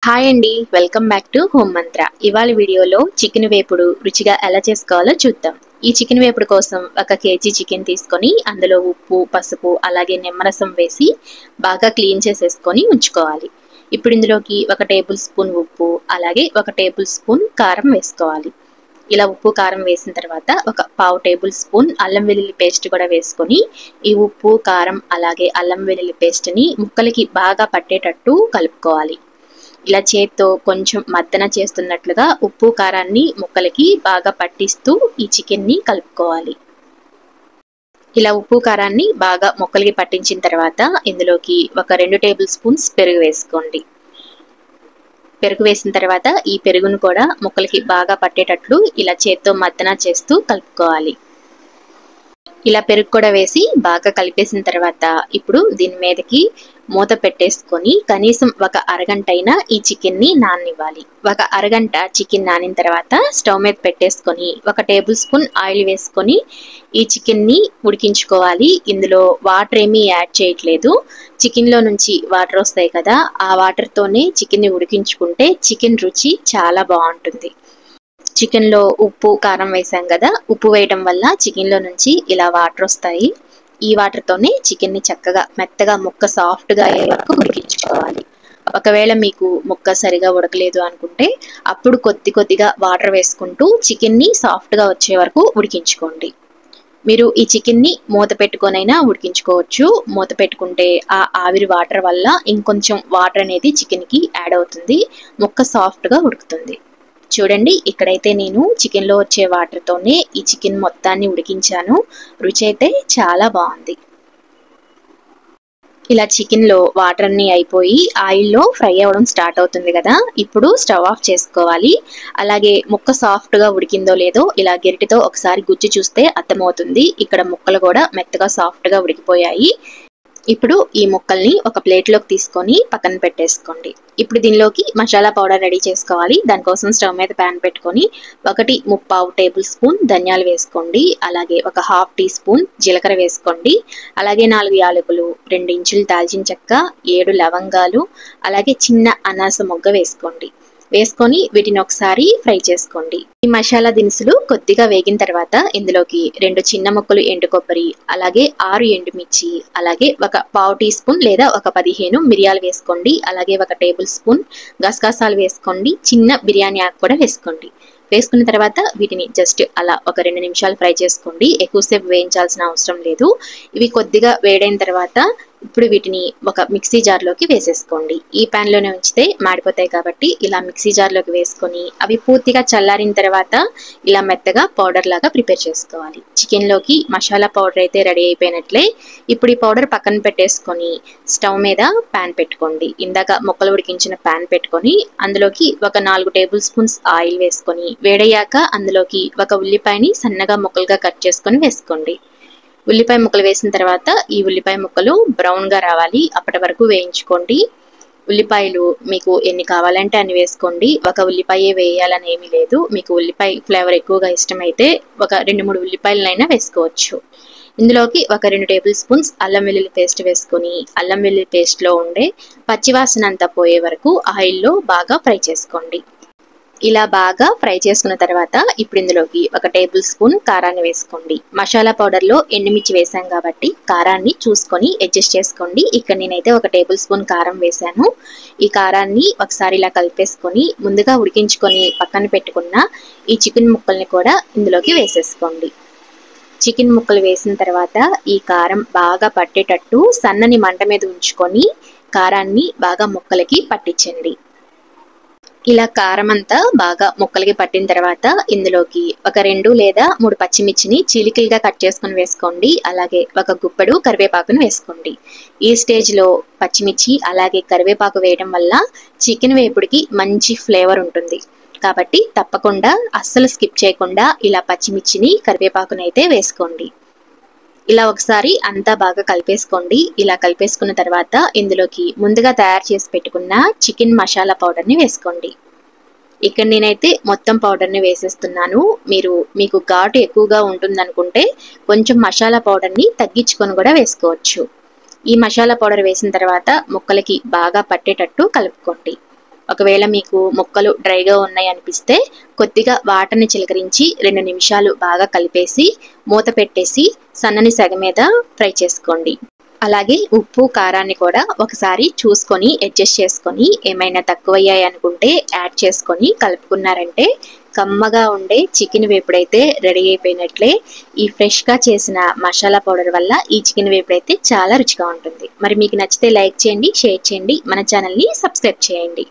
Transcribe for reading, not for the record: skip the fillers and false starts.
Hi అండి, welcome back to home మంత్ర. ఇవాళ వీడియోలో చికెన్ వేపుడు రుచిగా ఎలా చేసుకోవాలో చూద్దాం. ఈ చికెన్ వేపుడు కోసం 1 కేజీ చికెన్ తీసుకొని అందులో ఉప్పు, పసుపు అలాగే నిమ్మరసం వేసి బాగా క్లీన్ చేసేసుకొని ఉంచుకోవాలి. ఇప్పుడు ఇందులోకి 1 టేబుల్ స్పూన్ ఉప్పు అలాగే 1 టేబుల్ స్పూన్ కారం వేసుకోవాలి. ఇలా ఉప్పు కారం వేసిన తర్వాత 1/2 టేబుల్ స్పూన్ అల్లం వెల్లుల్లి పేస్ట్ కూడా వేసుకొని ఈ ఉప్పు కారం అలాగే అల్లం వెల్లుల్లి పేస్ట్ని ముక్కలకి బాగా పట్టేటట్టు కలుపుకోవాలి. ఇలా చేత్తో కొంచెం మద్దన చేస్తున్నట్లుగా ఉప్పు కారాన్ని ముక్కలకి బాగా పట్టిస్తూ ఈ చికెన్ని కలుపుకోవాలి. ఇలా ఉప్పు కారాన్ని బాగా ముక్కలకి పట్టించిన తర్వాత ఇందులోకి 2 టేబుల్ స్పూన్స్ పెరుగు వేసుకోండి. పెరుగు వేసిన తర్వాత ఈ పెరుగును కూడా ముక్కలకి బాగా పట్టేటట్లు ఇలా చేత్తో మద్దన చేస్తూ కలుపుకోవాలి. ఇలా పెరుగు కూడా వేసి బాగా కలిపేసిన తర్వాత ఇప్పుడు దీని మీదకి మూత పెట్టేసుకొని కనీసం 1 అరగంట అయినా ఈ చికెన్ని నాననివ్వాలి. 1 అరగంట చికెన్ నానిన తర్వాత స్టవ్ మీద పెట్టేసుకొని 1 టేబుల్ స్పూన్ ఆయిల్ వేసుకొని ఈ చికెన్ని ఉడికించుకోవాలి. ఇందులో వాటర్ ఏమీ యాడ్ చేయట్లేదు. చికెన్లో నుంచి వాటర్ వస్తాయి కదా, ఆ వాటర్తోనే చికెన్ని ఉడికించుకుంటే చికెన్ రుచి చాలా బాగుంటుంది. చికెన్లో ఉప్పు కారం వేసాం కదా, ఉప్పు వేయడం వల్ల చికెన్లో నుంచి ఇలా వాటర్ వస్తాయి. ఈ వాటర్తోనే చికెన్ని చక్కగా మెత్తగా ముక్క సాఫ్ట్గా అయ్యే వరకు ఉడికించుకోవాలి. ఒకవేళ మీకు ముక్క సరిగా ఉడకలేదు అనుకుంటే అప్పుడు కొద్దిగా వాటర్ వేసుకుంటూ చికెన్ని సాఫ్ట్గా వచ్చే వరకు ఉడికించుకోండి. మీరు ఈ చికెన్ని మూత పెట్టుకొనైనా ఉడికించుకోవచ్చు. మూత పెట్టుకుంటే ఆ ఆవిరి వాటర్ వల్ల ఇంకొంచెం వాటర్ అనేది చికెన్కి యాడ్ అవుతుంది, ముక్క సాఫ్ట్గా ఉడుకుతుంది. చూడండి, ఇక్కడైతే నేను చికెన్లో వచ్చే వాటర్తోనే ఈ చికెన్ మొత్తాన్ని ఉడికించాను. రుచి అయితే చాలా బాగుంది. ఇలా చికెన్లో వాటర్ అన్నీ అయిపోయి ఆయిల్లో ఫ్రై అవ్వడం స్టార్ట్ అవుతుంది కదా, ఇప్పుడు స్టవ్ ఆఫ్ చేసుకోవాలి. అలాగే ముక్క సాఫ్ట్గా ఉడికిందో లేదో ఇలా గరిటెతో ఒకసారి గుచ్చి చూస్తే అర్థమవుతుంది. ఇక్కడ ముక్కలు కూడా మెత్తగా సాఫ్ట్గా ఉడికిపోయాయి. ఇప్పుడు ఈ ముక్కల్ని ఒక ప్లేట్లోకి తీసుకొని పక్కన పెట్టేసుకోండి. ఇప్పుడు దీనిలోకి మసాలా పౌడర్ రెడీ చేసుకోవాలి. దానికోసం స్టవ్ మీద ప్యాన్ పెట్టుకొని 1/3 టేబుల్ స్పూన్ ధనియాలు వేసుకోండి. అలాగే 1/2 టీ స్పూన్ జీలకర్ర వేసుకోండి. అలాగే 4 యాలకులు, 2 ఇంచులు దాల్చిన చెక్క, 7 లవంగాలు, అలాగే చిన్న అనాస మొగ్గ వేసుకోండి. వేసుకొని వీటిని ఒకసారి ఫ్రై చేసుకోండి. ఈ మసాలా దినుసులు కొద్దిగా వేగిన తర్వాత ఇందులోకి 2 చిన్న ముక్కలు ఎండు కొబ్బరి, అలాగే 6 ఎండుమిర్చి, అలాగే 1/4 టీ స్పూన్ లేదా 15 మిరియాలు వేసుకోండి. అలాగే 1 టేబుల్ స్పూన్ గసగసాలు వేసుకోండి. చిన్న బిర్యానీ ఆకు కూడా వేసుకోండి. వేసుకున్న తర్వాత వీటిని జస్ట్ అలా 2 నిమిషాలు ఫ్రై చేసుకోండి. ఎక్కువసేపు వేయించాల్సిన అవసరం లేదు. ఇవి కొద్దిగా వేడైన తర్వాత ఇప్పుడు వీటిని ఒక మిక్సీ జార్లోకి వేసేసుకోండి. ఈ ప్యాన్లోనే ఉంచితే మాడిపోతాయి కాబట్టి ఇలా మిక్సీ జార్లోకి వేసుకొని అవి పూర్తిగా చల్లారిన తర్వాత ఇలా మెత్తగా పౌడర్ లాగా ప్రిపేర్ చేసుకోవాలి. చికెన్లోకి మసాలా పౌడర్ అయితే రెడీ అయిపోయినట్లే. ఇప్పుడు ఈ పౌడర్ పక్కన పెట్టేసుకొని స్టవ్ మీద ప్యాన్ పెట్టుకోండి. ఇందాక ముక్కలు ఉడికించిన ప్యాన్ పెట్టుకొని అందులోకి 4 టేబుల్ స్పూన్స్ ఆయిల్ వేసుకొని వేడయ్యాక అందులోకి 1 ఉల్లిపాయని సన్నగా ముక్కలుగా కట్ చేసుకొని వేసుకోండి. ఉల్లిపాయ ముక్కలు వేసిన తర్వాత ఈ ఉల్లిపాయ ముక్కలు బ్రౌన్గా రావాలి, అప్పటి వరకు వేయించుకోండి. ఉల్లిపాయలు మీకు ఎన్ని కావాలంటే అన్ని వేసుకోండి. 1 ఉల్లిపాయే వేయాలని ఏమీ లేదు. మీకు ఉల్లిపాయ ఫ్లేవర్ ఎక్కువగా ఇష్టమైతే 2-3 ఉల్లిపాయలనైనా వేసుకోవచ్చు. ఇందులోకి 2 టేబుల్ స్పూన్స్ అల్లం వెల్లుల్లి పేస్ట్ వేసుకొని అల్లం వెల్లుల్లి పేస్ట్లో ఉండే పచ్చివాసన అంతా పోయే వరకు ఆయిల్లో బాగా ఫ్రై చేసుకోండి. ఇలా బాగా ఫ్రై చేసుకున్న తర్వాత ఇప్పుడు ఇందులోకి 1 టేబుల్ స్పూన్ కారాన్ని వేసుకోండి. మసాలా పౌడర్లో ఎండుమిర్చి వేసాం కాబట్టి కారాన్ని చూసుకొని అడ్జస్ట్ చేసుకోండి. ఇక్కడ నేనైతే 1 టేబుల్ స్పూన్ కారం వేసాను. ఈ కారాన్ని ఒకసారి ఇలా కలిపేసుకొని ముందుగా ఉడికించుకొని పక్కన పెట్టుకున్న ఈ చికెన్ ముక్కల్ని కూడా ఇందులోకి వేసేసుకోండి. చికెన్ ముక్కలు వేసిన తర్వాత ఈ కారం బాగా పట్టేటట్టు సన్నని మంట మీద ఉంచుకొని కారాన్ని బాగా ముక్కలకి పట్టించండి. ఇలా కారం అంతా బాగా ముక్కలకి పట్టిన తర్వాత ఇందులోకి 2 లేదా 3 పచ్చిమిర్చిని చీలికలుగా కట్ చేసుకొని వేసుకోండి. అలాగే 1 గుప్పెడు కరివేపాకును వేసుకోండి. ఈ స్టేజ్లో పచ్చిమిర్చి అలాగే కరివేపాకు వేయడం వల్ల చికెన్ వేపుడికి మంచి ఫ్లేవర్ ఉంటుంది. కాబట్టి తప్పకుండా అస్సలు స్కిప్ చేయకుండా ఇలా పచ్చిమిర్చిని కరివేపాకునైతే వేసుకోండి. ఇలా ఒకసారి అంతా బాగా కలిపేసుకోండి. ఇలా కలిపేసుకున్న తర్వాత ఇందులోకి ముందుగా తయారు చేసి పెట్టుకున్న చికెన్ మసాలా పౌడర్ని వేసుకోండి. ఇక్కడ నేనైతే మొత్తం పౌడర్ని వేసేస్తున్నాను. మీకు ఘాటు ఎక్కువగా ఉంటుందనుకుంటే కొంచెం మసాలా పౌడర్ని తగ్గించుకొని కూడా వేసుకోవచ్చు. ఈ మసాలా పౌడర్ వేసిన తర్వాత ముక్కలకి బాగా పట్టేటట్టు కలుపుకోండి. ఒకవేళ మీకు ముక్కలు డ్రైగా ఉన్నాయి అనిపిస్తే కొద్దిగా వాటర్ని చిలకరించి 2 నిమిషాలు బాగా కలిపేసి మూత పెట్టేసి సన్నని సెగ మీద ఫ్రై చేసుకోండి. అలాగే ఉప్పు కారాన్ని కూడా ఒకసారి చూసుకొని అడ్జస్ట్ చేసుకొని ఏమైనా తక్కువయ్యాయి అనుకుంటే యాడ్ చేసుకొని కలుపుకున్నారంటే కమ్మగా ఉండే చికెన్ వేపుడైతే రెడీ అయిపోయినట్లే. ఈ ఫ్రెష్గా చేసిన మసాలా పౌడర్ వల్ల ఈ చికెన్ వేపుడైతే చాలా రుచిగా ఉంటుంది. మరి మీకు నచ్చితే లైక్ చేయండి, షేర్ చేయండి, మన ఛానల్ని సబ్స్క్రైబ్ చేయండి.